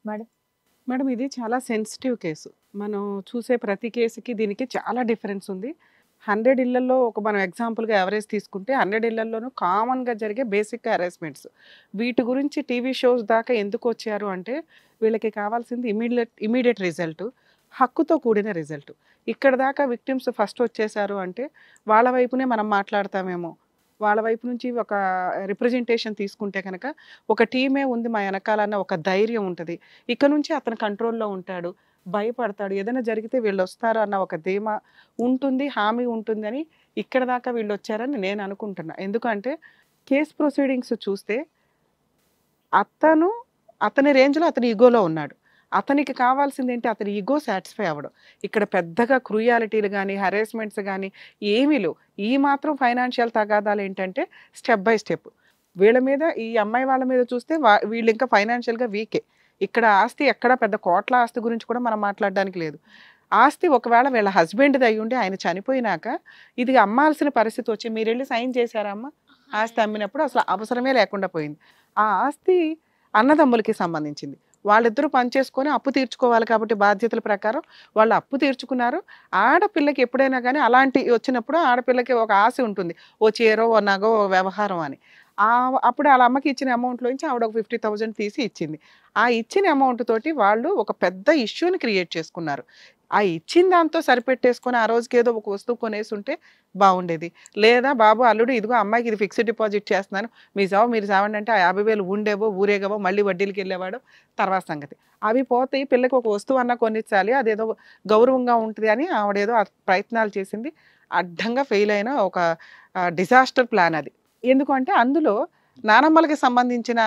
Madam. Madam ఇది చాలా sensitive case. మనం చూసే ప్రతి కేసుకి దీనికి చాలా డిఫరెన్స్ ఉంది. 100 ఇళ్లల్లో ఒక మనం ఎగ్జాంపుల్‌గా యావరేజ్ తీసుకుంటే 100 ఇళ్లల్లోనూ కామన్‌గా జరిగే బేసిక్ హెరాస్మెంట్స్. వీటి గురించి టీవీ షోస్ దాకా ఎందుకొచ్చారు అంటే వీళ్ళకి కావాల్సింది ఇమ్మీడియేట్ రిజల్ట్. హక్కుతో కూడిన రిజల్ట్. ఇక్కడి దాకా విక్టిమ్స్ ఫస్ట్ వచ్చేసారు అంటే వాళ్ళ వైపునే మనం మాట్లాడతామేమో. వాళ్ళ వైపు నుంచి ఒక రిప్రజెంటేషన్ తీసుకుంటే కనుక ఒక టీమే ఉంది మా ఎనకాలన్న ఒక ధైర్యం ఉంటది. ఇక నుంచి అతను కంట్రోల్‌లో ఉంటాడు. భయపడతాడు. ఏదైనా జరిగితే వీళ్ళొస్తారు అన్న ఒక ధీమా ఉంటుంది. హామీ ఉంటుందని ఇక్కడి దాకా వీళ్ళొచ్చారని నేను అనుకుంటున్నా. ఎందుకంటే కేస్ ప్రొసీడింగ్స్ చూస్తే అతను అతని రేంజ్‌లో అతని ఇగోలో ఉన్నాడు. అతనికి కావాల్సిందేంటి అతని ఇగో సాటిస్ఫై అవ్వడం. ఇక్కడ పెద్దగా క్రూయాలిటీలు గాని, హెరాస్మెంట్స్ గాని ఏమీ లేవు. ఈ మాత్రం ఫైనాన్షియల్ తగాదాలేంటంటే స్టెప్ బై స్టెప్. వీళ్ళ మీద ఈ అమ్మాయి వాళ్ళ మీద చూస్తే వీళ్ళింకా ఫైనాన్షియల్‌గా వీకే. ఇక్కడ ఆస్తి ఎక్కడ పెద్ద కోట్ల ఆస్తి గురించి కూడా మనం మాట్లాడడానికి లేదు. ఆస్తి ఒకవేళ వీళ్ళ హస్బెండ్‌ది అయ్యుండి ఆయన చనిపోయినాక ఇది అమ్మాల్సిన పరిస్థితి వచ్చి మీరెళ్లి సైన్ చేశారా అమ్మ? ఆస్తి అమ్మినప్పుడు అసలు అవసరమే లేకుండా పోయింది. ఆ ఆస్తి అన్నదమ్ములకి సంబంధించింది. వాళ్ళిద్దరూ పనిచేసుకొని అప్పు తీర్చుకోవాలి కాబట్టి బాధ్యతల ప్రకారం వాళ్ళు అప్పు తీర్చుకున్నారు. ఆడపిల్లకి ఎప్పుడైనా గానీ అలాంటియి వచ్చినప్పుడు ఆడపిల్లకి ఒక ఆశ ఉంటుంది. ఓ చీరో, ఓ నగో, ఓ వ్యవహారం అని. అప్పుడు ఆళ్ళ అమ్మకి ఇచ్చిన అమౌంట్‌లోంచి ఆవిడ ఒక 50,000 తీసి ఇచ్చింది. ఆ ఇచ్చిన అమౌంట్ తోటి వాళ్ళు ఒక పెద్ద ఇష్యూని క్రియేట్ చేసుకున్నారు. ఆ ఇచ్చిన దాంతో సరిపెట్టేసుకొని ఆ రోజుకేదో ఒక వస్తువు కొనేసుంటే బావుండేది. లేదా బాబు అల్లుడు ఇదిగో అమ్మాయికి ఇది ఫిక్స్డ్ డిపాజిట్ చేస్తున్నాను. మీ చావు మీరు చావండి అంటే ఆ 50,000 ఉండేవో, ఊరేగవో, మళ్ళీ వడ్డీలకెళ్ళేవాడు తర్వాత సంగతి. అవి పోతే పిల్లకి ఒక వస్తువన్నా కొనిచ్చాలి. అదేదో గౌరవంగా ఉంటది అని ఆవిడేదో ప్రయత్నాలు చేసింది. అడ్డంగా ఫెయిల్ అయిన ఒక డిజాస్టర్ ప్లాన్ అది. ఎందుకు అంటే అందులో నానమ్మలకి సంబంధించిన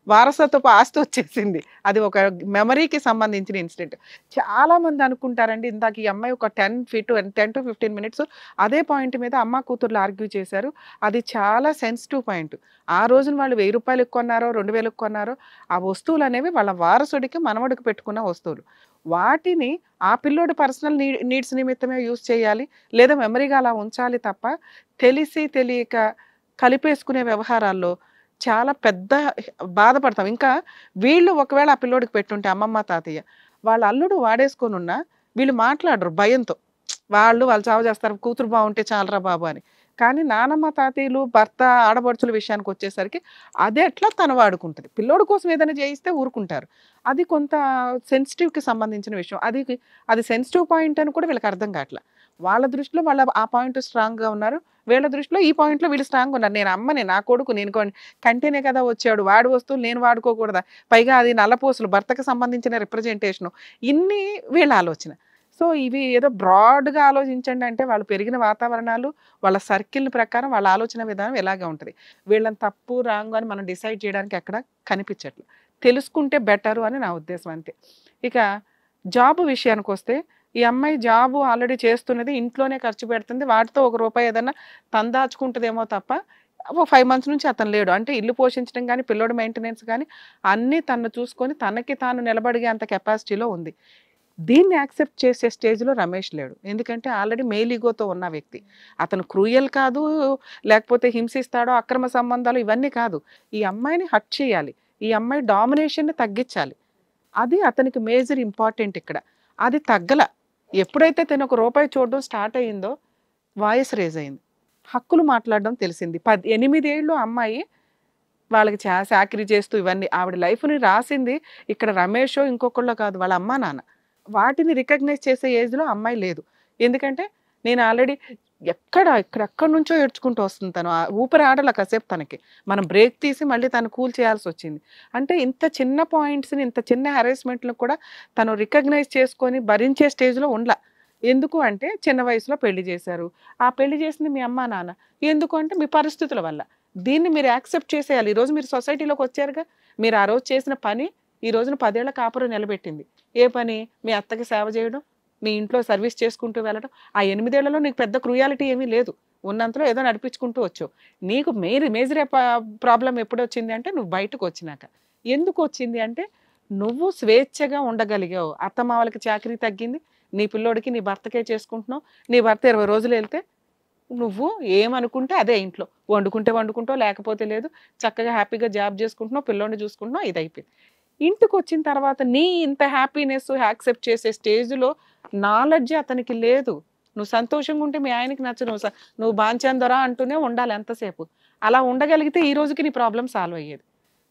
వారసత్వపు ఆస్తి వచ్చేసింది. అది ఒక మెమరీకి సంబంధించిన ఇన్సిడెంట్. చాలామంది అనుకుంటారండి ఇందాక ఈ అమ్మాయి ఒక 10-15 మినిట్స్ అదే పాయింట్ మీద అమ్మ కూతుర్లు ఆర్గ్యూ చేశారు. అది చాలా సెన్సిటివ్ పాయింట్. ఆ రోజున వాళ్ళు రూ. 1000కి కొన్నారో, 2000కి కొన్నారో ఆ వస్తువులనేవి వాళ్ళ వారసుడికి, మనవడికి పెట్టుకున్న వస్తువులు. వాటిని ఆ పిల్లోడి పర్సనల్ నీడ్స్ నిమిత్తమే యూజ్ చేయాలి. లేదా మెమరీగా అలా ఉంచాలి తప్ప తెలిసి తెలియక కలిపేసుకునే వ్యవహారాల్లో చాలా పెద్ద బాధపడతాం. ఇంకా వీళ్ళు ఒకవేళ ఆ పిల్లోడికి పెట్టుంటే అమ్మమ్మ, తాతయ్య వాళ్ళ అల్లుడు వాడేసుకొనున్నా వీళ్ళు మాట్లాడరు భయంతో. వాళ్ళు చావ చేస్తారు. కూతురు బావుంటే చాలురా బాబు అని. కానీ నానమ్మ, తాతయ్యలు, భర్త, ఆడపడుచుల విషయానికొచ్చేసరికి అదెట్లా తను వాడుకుంటది. పిల్లోడి కోసం ఏదైనా చేయిస్తే ఊరుకుంటారు. అది కొంత సెన్సిటివ్‌కి సంబంధించిన విషయం. అది సెన్సిటివ్ పాయింట్ అని కూడా వీళ్ళకి అర్థం కాట్ల. వాళ్ళ దృష్టిలో ఆ పాయింట్ స్ట్రాంగ్‌గా ఉన్నారు. వీళ్ళ దృష్టిలో ఈ పాయింట్‌లో వీళ్ళు స్ట్రాంగ్‌గా ఉన్నారు. నేను అమ్మని, నా కొడుకు కంటేనే కదా వచ్చాడు. వాడి వస్తువులు నేను వాడుకోకూడదా? పైగా అది నల్లపూసలు భర్తకి సంబంధించిన రిప్రజెంటేషను. ఇన్ని వీళ్ళ ఆలోచన. సో, ఇవి ఏదో బ్రాడ్‌గా ఆలోచించండి అంటే వాళ్ళు పెరిగిన వాతావరణాలు, వాళ్ళ సర్కిల్ ప్రకారం వాళ్ళ ఆలోచన విధానం ఇలాగే ఉంటది. వీళ్ళని తప్పు, రాంగ్ అని మనం డిసైడ్ చేయడానికి ఎక్కడ కనిపించట్లేదు. తెలుసుకుంటే బెటరు అని నా ఉద్దేశం అంతే. ఇక జాబ్ విషయానికొస్తే ఈ అమ్మాయి జాబు ఆల్రెడీ చేస్తున్నది. ఇంట్లోనే ఖర్చు పెడుతుంది. వాటితో ఒక రూపాయి ఏదన్నా దాచుకుంటదేమో తప్ప ఓ 5 మంత్స్ నుంచి అతను లేడు. అంటే ఇల్లు పోషించడం గాని, పిల్లోడి మెయింటెనెన్స్ గాని అన్నీ తను చూసుకొని తనకి తాను నిలబడిగే అంత కెపాసిటీలో ఉంది. దీన్ని యాక్సెప్ట్ చేసే స్టేజ్‌లో రమేష్ లేడు. ఎందుకంటే ఆల్రెడీ మేల్ ఇగోతో ఉన్న వ్యక్తి. అతను క్రూయల్ కాదు, లేకపోతే హింసిస్తాడో, అక్రమ సంబంధాలు ఇవన్నీ కాదు. ఈ అమ్మాయిని హర్ట్ చేయాలి. ఈ అమ్మాయి డామినేషన్‌ని తగ్గించాలి. అది అతనికి మేజర్ ఇంపార్టెంట్ ఇక్కడ. అది తగ్గల. ఎప్పుడైతే తను ఒక రూపాయి చూడడం స్టార్ట్ అయిందో వాయిస్ రైజ్ అయింది. హక్కులు మాట్లాడడం తెలిసింది. 8 ఏళ్ళు అమ్మాయి వాళ్ళకి చాకిరీ చేస్తూ ఇవన్నీ ఆవిడ లైఫ్‌ని రాసింది ఇక్కడ రమేషో, ఇంకొకళ్ళో కాదు వాళ్ళ అమ్మా, నాన్న. వాటిని రికగ్నైజ్ చేసే ఏజ్‌లో అమ్మాయి లేదు. ఎందుకంటే నేను ఆల్రెడీ ఎక్కడెక్కడి నుంచో ఏడ్చుకుంటూ వస్తుంది తను. ఊపిరి ఆడల కాసేపు తనకి. మనం బ్రేక్ తీసి మళ్ళీ తను కూల్ చేయాల్సొచ్చింది. అంటే ఇంత చిన్న పాయింట్స్‌ని, ఇంత చిన్న హారాస్మెంట్‌ని కూడా తను రికగ్నైజ్ చేసుకొని భరించే స్టేజ్‌లో ఉండల. ఎందుకు అంటే చిన్న వయసులో పెళ్లి చేశారు. ఆ పెళ్లి చేసింది మీ అమ్మా, నాన్న. ఎందుకు అంటే మీ పరిస్థితుల వల్ల. దీన్ని మీరు యాక్సెప్ట్ చేసేయాలి. ఈరోజు మీరు సొసైటీలోకొచ్చారుగా. మీరు ఆ రోజు చేసిన పని ఈ రోజున 10 ఏళ్ల కాపురం నిలబెట్టింది. ఏ పని? మీ అత్తకి సేవ చేయడం, మీ ఇంట్లో సర్వీస్ చేసుకుంటూ వెళ్ళడం. ఆ 8 ఏళ్లలో నీకు పెద్ద క్రూయాలిటీ ఏమీ లేదు. ఉన్నంతలో ఏదో నడిపించుకుంటూ వచ్చావు. నీకు మేజర్ ప్రాబ్లమ్ ఎప్పుడొచ్చింది అంటే నువ్వు బయటకొచ్చినాక. ఎందుకొచ్చింది అంటే నువ్వు స్వేచ్ఛగా ఉండగలిగావు. అత్తమామలకి చాకిరీ తగ్గింది. నీ పిల్లోడికి నీ భర్తకే చేసుకుంటున్నావు. నీ భర్త 20 రోజులెళ్తే నువ్వు ఏమనుకుంటే అదే ఇంట్లో. వండుకుంటే వండుకుంటావు, లేకపోతే లేదు. చక్కగా హ్యాపీగా జాబ్ చేసుకుంటున్నావు, పిల్లోడిని చూసుకుంటున్నావు, ఇదయిపోయింది. ఇంటికొచ్చిన తర్వాత నీ ఇంత హ్యాపీనెస్ యాక్సెప్ట్ చేసే స్టేజ్‌లో నాలెడ్జ్ అతనికి లేదు. నువ్వు సంతోషంగా ఉంటే మీ ఆయనకి నచ్చదు. నువ్వు బాంచందొర అంటూనే ఉండాలి ఎంతసేపు. అలా ఉండగలిగితే ఈ రోజుకి నీ ప్రాబ్లమ్ సాల్వ్ అయ్యేది.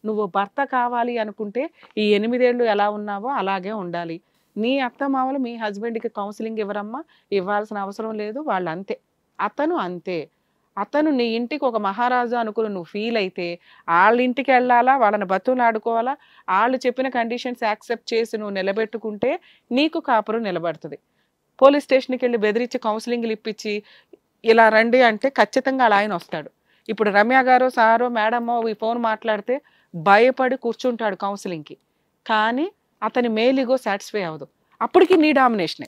నువ్వు భర్త కావాలి అనుకుంటే ఈ 8 ఏళ్ళు ఎలా ఉన్నావో అలాగే ఉండాలి. నీ అత్తమామలు మీ హస్బెండ్‌కి కౌన్సెలింగ్ ఇవ్వరమ్మా, ఇవ్వాల్సిన అవసరం లేదు. వాళ్ళంతే. అతను అంతే. అతను నీ ఇంటికి ఒక మహారాజు అనుకుని నువ్వు ఫీల్ అయితే ఆళ్ళ ఇంటికెళ్ళాలా, వాళ్ళని బతుకులాడుకోవాలా, ఆళ్ళు చెప్పిన కండిషన్స్ యాక్సెప్ట్ చేసి నువ్వు నిలబెట్టుకుంటే నీకు కాపురం నిలబడతది. పోలీస్ స్టేషన్‌కెళ్ళి బెదిరించి కౌన్సెలింగ్‌లు ఇప్పించి ఇలా రండి అంటే ఖచ్చితంగా ఆళ్ళ ఆయన వస్తాడు. ఇప్పుడు రమ్య గారో, సారో, మేడమో ఈ ఫోన్ మాట్లాడితే భయపడి కూర్చుంటాడు కౌన్సెలింగ్‌కి. కానీ అతని మేల్ ఇగో సాటిస్ఫై అవ్వదు. అప్పటికి నీ డామినేషనే.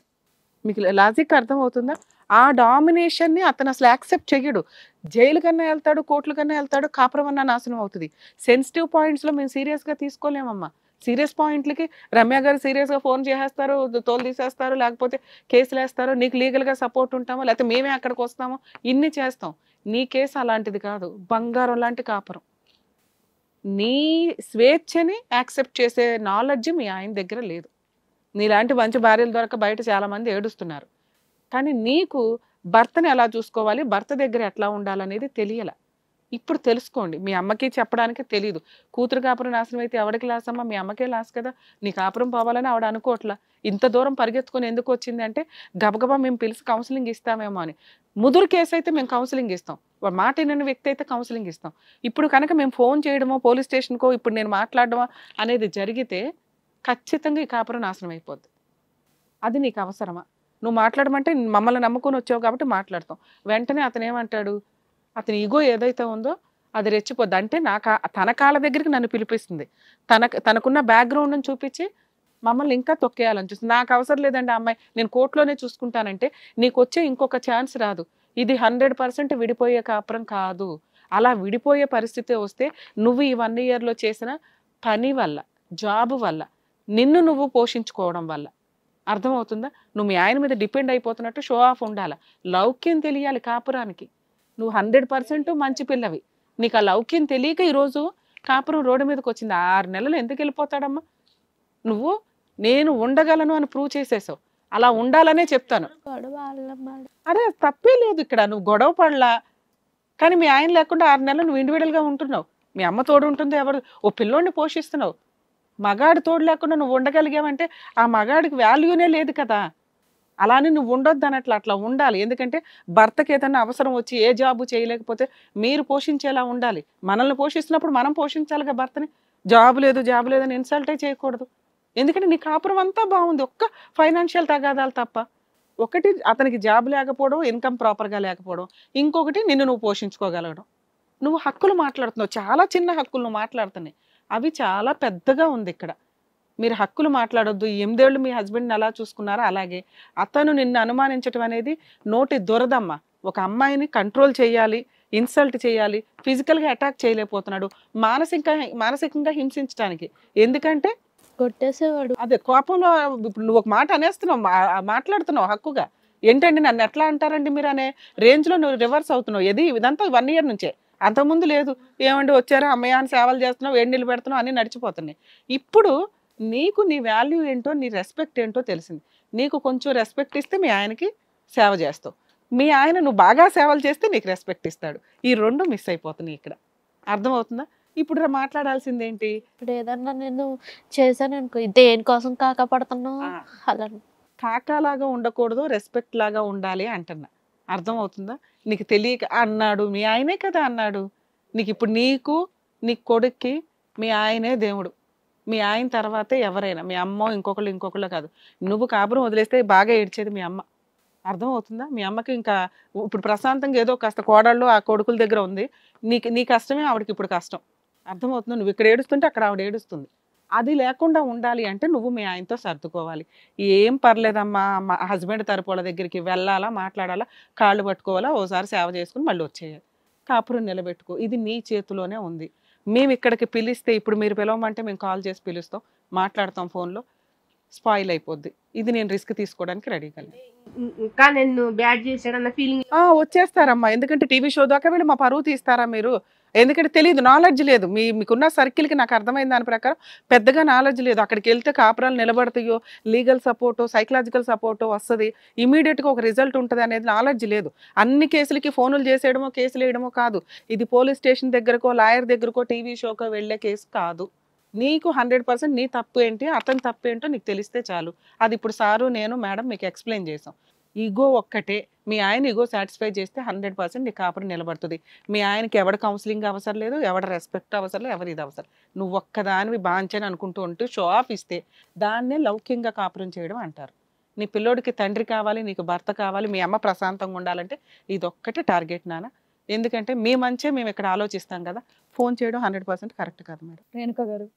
మీకు లాజిక్ అర్థమవుతుందా? ఆ డామినేషన్‌ని అతను అసలు యాక్సెప్ట్ చెయ్యడు. జైలు కన్నా ఎళ్తాడు, కోర్టుల కన్నా ఎళ్తాడు, కాపురం అన్నా నాశనం అవుతది. సెన్సిటివ్ పాయింట్స్‌లో మేము సీరియస్‌గా తీసుకోలేమమ్మా. సీరియస్ పాయింట్‌లకి రమ్య గారు సీరియస్‌గా ఫోన్ చేసేస్తారు, తోలు తీసేస్తారు, లేకపోతే కేసులేస్తారు. నీకు లీగల్‌గా సపోర్ట్ ఉంటామో, లేకపోతే మేమే అక్కడికొస్తామో, ఇన్ని చేస్తాం. నీ కేసు అలాంటిది కాదు. బంగారం లాంటి కాపురం. నీ స్వేచ్ఛని యాక్సెప్ట్ చేసే నాలెడ్జ్ మీ ఆయన దగ్గర లేదు. నీలాంటి మంచి భార్యలు దొరక్క బయట చాలా మంది ఏడుస్తున్నారు. కానీ నీకు భర్తని ఎలా చూసుకోవాలి, భర్త దగ్గర ఎట్లా ఉండాలనేది తెలియల. ఇప్పుడు తెలుసుకోండి. మీ అమ్మకి చెప్పడానికి తెలీదు. కూతురు కాపురం నాశనం అయితే ఎవడికి లాస్ అమ్మా? మీ అమ్మకే లాస్ కదా! నీ కాపురం పోవాలని ఆవిడ అనుకోవట్లా. ఇంత దూరం పరిగెత్తుకొని ఎందుకు వచ్చింది అంటే గబగబా మేము పిలిచి కౌన్సెలింగ్ ఇస్తామేమో అని. ముదురు కేసు అయితే మేము కౌన్సెలింగ్ ఇస్తాం. మాట వినని వ్యక్తి అయితే కౌన్సెలింగ్ ఇస్తాం. ఇప్పుడు కనుక మేము ఫోన్ చేయడమో, పోలీస్ స్టేషన్‌కో ఇప్పుడు నేను మాట్లాడడమో అనేది జరిగితే ఖచ్చితంగా ఈ కాపురం నాశనం అయిపోద్ది. అది నీకు అవసరమా? నువ్వు మాట్లాడమంటే మమ్మల్ని నమ్ముకొని వచ్చావు కాబట్టి మాట్లాడతాం. వెంటనే అతనేమంటాడు? అతని ఇగో ఏదైతే ఉందో అది రెచ్చిపోద్ది. అంటే తన కాళ్ళ దగ్గరికి నన్ను పిలిపిస్తుంది. తనకున్న బ్యాక్‌గ్రౌండ్‌ని చూపించి మమ్మల్ని ఇంకా తొక్కేయాలని చూస్తుంది. నాకు అవసరం లేదండి ఆ అమ్మాయి. నేను కోర్ట్‌లోనే చూసుకుంటానంటే నీకొచ్చే ఇంకొక ఛాన్స్ రాదు. ఇది 100% విడిపోయే కాపురం కాదు. అలా విడిపోయే పరిస్థితే వస్తే నువ్వు ఈ 1 ఇయర్‌లో చేసిన పని వల్ల, జాబ్ వల్ల, నిన్ను నువ్వు పోషించుకోవడం వల్ల. అర్థమవుతుందా? నువ్వు మీ ఆయన మీద డిపెండ్ అయిపోతున్నట్టు షో ఆఫ్ ఉండాల. లౌక్యం తెలియాలి కాపురానికి. నువ్వు 100% మంచి పిల్లవి. నీకు ఆ లౌక్యం తెలియక ఈరోజు కాపురం రోడ్డు మీదకొచ్చింది. 6 నెలలు ఎందుకు వెళ్ళిపోతాడమ్మా? నువ్వు నేను ఉండగలను అని ప్రూవ్ చేసేసావు. అలా ఉండాలనే చెప్తాను. అరే తప్పే లేదు ఇక్కడ. నువ్వు గొడవ పడలా. కానీ మీ ఆయన లేకుండా 6 నెలలు నువ్వు ఇండివిడువల్‌గా ఉంటున్నావు. మీ అమ్మ తోడు ఉంటుందో ఎవరు? ఓ పిల్లోడిని పోషిస్తున్నావు. మగాడి తోడు లేకుండా నువ్వు ఉండగలిగావంటే ఆ మగాడికి వాల్యూనే లేదు కదా! అలానే నువ్వు ఉండొద్దనట్ల అట్లా ఉండాలి. ఎందుకంటే భర్తకి ఏదైనా అవసరం వచ్చి ఏ జాబు చేయలేకపోతే మీరు పోషించేలా ఉండాలి. మనల్ని పోషిస్తున్నప్పుడు మనం పోషించాలిగా భర్తని. జాబ్ లేదని ఇన్సల్టే చేయకూడదు. ఎందుకంటే నీ కాపురం అంతా బాగుంది. ఒక్క ఫైనాన్షియల్ తగాదాలు తప్ప. ఒకటి అతనికి జాబ్ లేకపోవడం, ఇన్కమ్ ప్రాపర్‌గా లేకపోవడం. ఇంకొకటి నిన్ను నువ్వు పోషించుకోగలగడం. నువ్వు హక్కులు మాట్లాడుతున్నావు. చాలా చిన్న హక్కులు నువ్వు మాట్లాడుతున్నాయి. అవి చాలా పెద్దగా ఉంది ఇక్కడ. మీరు హక్కులు మాట్లాడొద్దు. 8 ఏళ్ళు మీ హస్బెండ్‌ని ఎలా చూసుకున్నారో అలాగే. అతను నిన్ను అనుమానించడం అనేది నోటి దురదమ్మ. ఒక అమ్మాయిని కంట్రోల్ చేయాలి, ఇన్సల్ట్ చేయాలి, ఫిజికల్‌గా అటాక్ చేయలేకపోతున్నాడు. మానసికంగా హింసించడానికి. ఎందుకంటే కొట్టేసేవాడు. అదే కోపంలో ఇప్పుడు నువ్వు ఒక మాట అనేస్తున్నావు. మాట్లాడుతున్నావు హక్కుగా. ఏంటండి నన్ను ఎట్లా అంటారండి మీరు అనే రేంజ్‌లో నువ్వు రివర్స్ అవుతున్నావు. ఇదంతా 1 ఇయర్ నుంచే. అంతకుముందు లేదు. ఏమండి వచ్చారా అమ్మయ్య అని సేవలు చేస్తున్నావు, వేడి నీళ్ళు పెడుతున్నావు అన్నీ నడిచిపోతున్నాయి. ఇప్పుడు నీకు నీ వాల్యూ ఏంటో, నీ రెస్పెక్ట్ ఏంటో తెలిసింది. నీకు కొంచెం రెస్పెక్ట్ ఇస్తే మీ ఆయనకి సేవ చేస్తావు. మీ ఆయన నువ్వు బాగా సేవలు చేస్తే నీకు రెస్పెక్ట్ ఇస్తాడు. ఈ 2 మిస్ అయిపోతున్నాయి ఇక్కడ. అర్థమవుతుందా? ఇప్పుడు మాట్లాడాల్సింది ఏంటి? ఇప్పుడు ఏదన్నా నేను చేశాననుకో, దేనికోసం కాకపడుతున్నావు ఆ. అలా. కాకాలాగా ఉండకూడదు, రెస్పెక్ట్ లాగా ఉండాలి అంటున్నా. అర్థమవుతుందా? నీకు తెలియక అన్నాడు. మీ ఆయనే కదా అన్నాడు. నీకు నీ కొడుక్కి మీ ఆయనే దేవుడు. మీ ఆయన తర్వాతే ఎవరైనా. మీ అమ్మో ఇంకొకళ్ళు కాదు. నువ్వు కాపురం వదిలేస్తే బాగా ఏడ్చేది మీ అమ్మ. అర్థమవుతుందా? మీ అమ్మకి ఇంకా ఇప్పుడు ప్రశాంతంగా ఏదో కాస్త కోడళ్ళు ఆ కొడుకుల దగ్గర ఉంది. నీ కష్టమే ఆవిడకి ఇప్పుడు కష్టం. అర్థమవుతుందా? నువ్వు ఇక్కడ ఏడుస్తుంటే అక్కడ ఆవిడ ఏడుస్తుంది. అది లేకుండా ఉండాలి అంటే నువ్వు మీ ఆయనతో సర్దుకోవాలి. ఏం పర్లేదమ్మా, మా హస్బెండ్ తరపుల దగ్గరికి వెళ్ళాలా, మాట్లాడాలా, కాళ్ళు పట్టుకోవాలా, ఓసారి సేవ చేసుకుని మళ్ళీ వచ్చేయాలి. కాపురం నిలబెట్టుకో. ఇది నీ చేతిలోనే ఉంది. మేము ఇక్కడికి పిలిస్తే ఇప్పుడు మీరు పిలవమంటే మేము కాల్ చేసి పిలుస్తాం, మాట్లాడతాం ఫోన్లో, స్పాయిల్ అయిపోద్ది. ఇది నేను రిస్క్ తీసుకోవడానికి రెడీగా లేను. ఇంకా నేను బ్యాడ్ చేశాడన్న ఫీలింగ్. వచ్చేస్తారమ్మా. ఎందుకంటే టీవీ షో దాకా వెళ్ళి మా పరువు తీస్తారా మీరు? ఎందుకంటే తెలియదు, నాలెడ్జ్ లేదు. మీకున్న సర్కిల్కి నాకు అర్థమైంది దాని ప్రకారం పెద్దగా నాలెడ్జ్ లేదు. అక్కడికి వెళ్తే కాపురాలు నిలబడతాయో, లీగల్ సపోర్టో, సైకలాజికల్ సపోర్టో వస్తుంది, ఇమీడియట్గా ఒక రిజల్ట్ ఉంటుంది అనేది నాలెడ్జ్ లేదు. అన్ని కేసులకి ఫోనులు చేసేయడమో, కేసులు వేయడమో కాదు. ఇది పోలీస్ స్టేషన్ దగ్గరకో, లాయర్ దగ్గరకో, టీవీ షోకో వెళ్ళే కేసు కాదు. నీకు 100% నీ తప్పు ఏంటి, అతని తప్పు ఏంటో నీకు తెలిస్తే చాలు. అది ఇప్పుడు సారు, నేను, మేడం మీకు ఎక్స్ప్లెయిన్ చేసాం. ఈగో ఒక్కటే, మీ ఆయన ఈగో సాటిస్ఫై చేస్తే 100% నీ కాపురం నిలబడుతుంది. మీ ఆయనకి ఎవడ కౌన్సిలింగ్ అవసరం లేదు, ఎవడ రెస్పెక్ట్ అవసరం లేదు, ఎవరి ఇది అవసరం. నువ్వు ఒక్కదానివి బాంచని అనుకుంటూ ఉంటూ షో ఆఫ్ ఇస్తే దాన్నే లౌక్యంగా కాపురం చేయడం అంటారు. నీ పిల్లోడికి తండ్రి కావాలి, నీకు భర్త కావాలి, మీ అమ్మ ప్రశాంతంగా ఉండాలంటే ఇదొక్కటే టార్గెట్ నాన్న. ఎందుకంటే మీ మంచే మేము ఇక్కడ ఆలోచిస్తాం కదా. ఫోన్ చేయడం 100% కరెక్ట్ కాదు మేడం. రేణుక గారు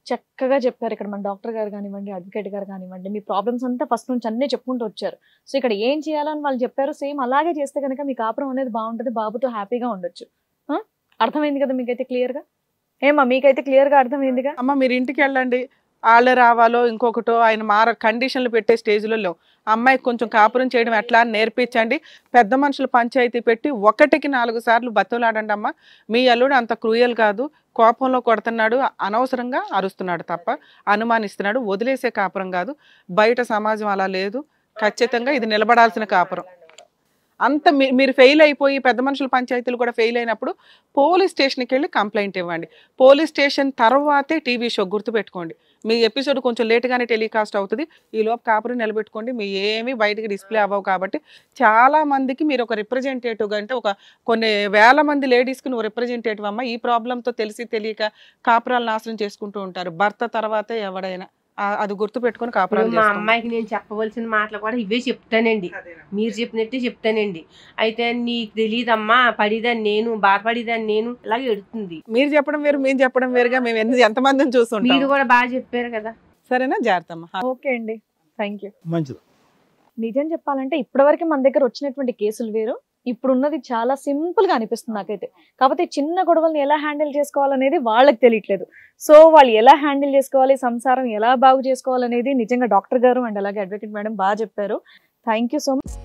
చక్కగా చెప్పారు. ఇక్కడ మన డాక్టర్ గారు కానివ్వండి, అడ్వకేట్ గారు కానివ్వండి, మీ ప్రాబ్లమ్స్ అంతా ఫస్ట్ నుంచి అన్నీ చెప్పుకుంటూ వచ్చారు. సో ఇక్కడ ఏం చేయాలని వాళ్ళు చెప్పారు, సేమ్ అలాగే చేస్తే కనుక మీ కాపురం అనేది బాగుంటుంది, బాబుతో హ్యాపీగా ఉండొచ్చు. అర్థమైంది కదా మీకైతే క్లియర్గా? ఏమా మీకైతే క్లియర్గా అర్థమైందిగా? అమ్మ మీరు ఇంటికి వెళ్ళండి, వాళ్ళే రావాలో ఇంకొకటో ఆయన కండిషన్లు పెట్టే స్టేజ్లో లేవు. అమ్మాయికి కొంచెం కాపురం చేయడం ఎట్లా అని నేర్పించండి. పెద్ద మనుషులు పంచాయతీ పెట్టి 1కి 4 సార్లు బతులాడండి. అమ్మ మీ అల్లుడు అంత క్రూయల్ కాదు, కోపంలో కొడుతున్నాడు, అనవసరంగా అరుస్తున్నాడు తప్ప అనుమానిస్తున్నాడు, వదిలేసే కాపురం కాదు. బయట సమాజం అలా లేదు, ఖచ్చితంగా ఇది నిలబడాల్సిన కాపురం. అంత మీరు ఫెయిల్ అయిపోయి పెద్ద మనుషుల పంచాయతీలు కూడా ఫెయిల్ అయినప్పుడు పోలీస్ స్టేషన్కి వెళ్ళి కంప్లైంట్ ఇవ్వండి. పోలీస్ స్టేషన్ తర్వాతే టీవీ షో, గుర్తుపెట్టుకోండి. మీ ఎపిసోడ్ కొంచెం లేట్గానే టెలికాస్ట్ అవుతుంది, ఈ లోపు కాపురం నిలబెట్టుకోండి. మీ ఏమీ బయటికి డిస్ప్లే అవ్వవు. కాబట్టి చాలా మందికి మీరు ఒక రిప్రజెంటేటివ్ అంటే కొన్ని వేల మంది లేడీస్కి నువ్వు రిప్రజెంటేటివ్ అమ్మ. ఈ ప్రాబ్లంతో తెలిసి తెలియక కాపురాలు నాశనం చేసుకుంటూ ఉంటారు. భర్త తర్వాతే ఎవడైనా, అది గుర్తు పెట్టుకుని కాపురాలు. మా అమ్మాయికి నేను చెప్పవలసిన మాటలు కూడా ఇవే చెప్తానండి, మీరు చెప్పినట్టే చెప్తానండి. అయితే నీకు తెలియదమ్మా, పడిదాన్ని నేను, బాధపడిదాన్ని నేను, ఇలాగే ఎడుతుంది. మీరు చెప్పడం వేరు, మేము చెప్పడం వేరుగా. మేము ఎంతమందిని చూస్తుంటాం. మీరు కూడా బాగా చెప్పారు కదా. సరేనా, జాగ్రత్త. ఓకే అండి, థ్యాంక్ యూ. మంచిది. నిజం చెప్పాలంటే ఇప్పటివరకు మన దగ్గర వచ్చినటువంటి కేసులు వేరు, ఇప్పుడున్నది చాలా సింపుల్ గా అనిపిస్తుంది నాకైతే. కాకపోతే చిన్న గొడవల్ని ఎలా హ్యాండిల్ చేసుకోవాలనేది వాళ్ళకి తెలియట్లేదు. సో వాళ్ళు ఎలా హ్యాండిల్ చేసుకోవాలి, సంసారం ఎలా బాగు చేసుకోవాలనేది నిజంగా డాక్టర్ గారు అండ్ అలాగే అడ్వకేట్ మేడం బాగా చెప్పారు. Thank you so much.